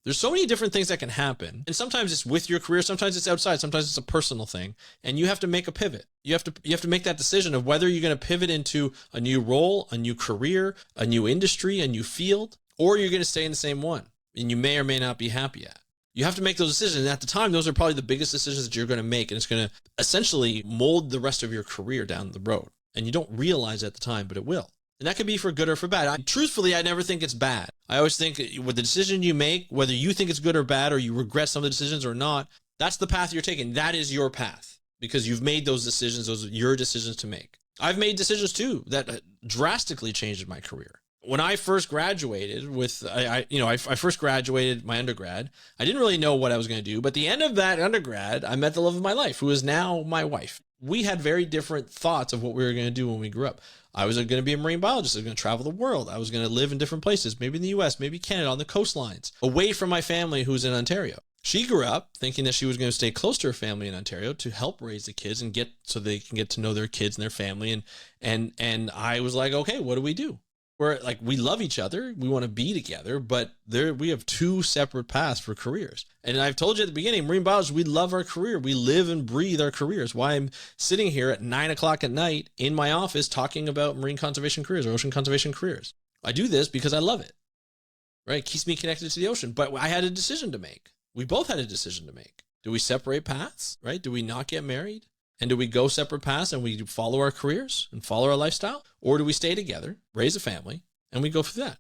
There's so many different things that can happen. And sometimes it's with your career, sometimes it's outside, sometimes it's a personal thing. And you have to make a pivot. You have to make that decision of whether you're going to pivot into a new role, a new career, a new industry, a new field, or you're going to stay in the same one. And you may or may not be happy at. You have to make those decisions. And at the time, those are probably the biggest decisions that you're going to make. And it's going to essentially mold the rest of your career down the road. And you don't realize at the time, but it will. And that could be for good or for bad. Truthfully, I never think it's bad. I always think with the decision you make, whether you think it's good or bad, or you regret some of the decisions or not, that's the path you're taking. That is your path because you've made those decisions. Those are your decisions to make. I've made decisions too that drastically changed my career. When I first graduated I first graduated my undergrad. I didn't really know what I was going to do, but at the end of that undergrad, I met the love of my life, who is now my wife. We had very different thoughts of what we were going to do when we grew up. I was going to be a marine biologist. I was going to travel the world. I was going to live in different places, maybe in the US, maybe Canada, on the coastlines, away from my family who's in Ontario. She grew up thinking that she was going to stay close to her family in Ontario to help raise the kids and so they can get to know their kids and their family. And I was like, okay, what do we do? We're like, we love each other. We want to be together, but we have two separate paths for careers. And I've told you at the beginning, marine biologists, we love our career. We live and breathe our careers. Why I'm sitting here at 9 o'clock at night in my office talking about marine conservation careers or ocean conservation careers. I do this because I love it, right? It keeps me connected to the ocean. But I had a decision to make. We both had a decision to make. Do we separate paths, right? Do we not get married? And do we go separate paths and we follow our careers and follow our lifestyle? Or do we stay together, raise a family, and we go for that?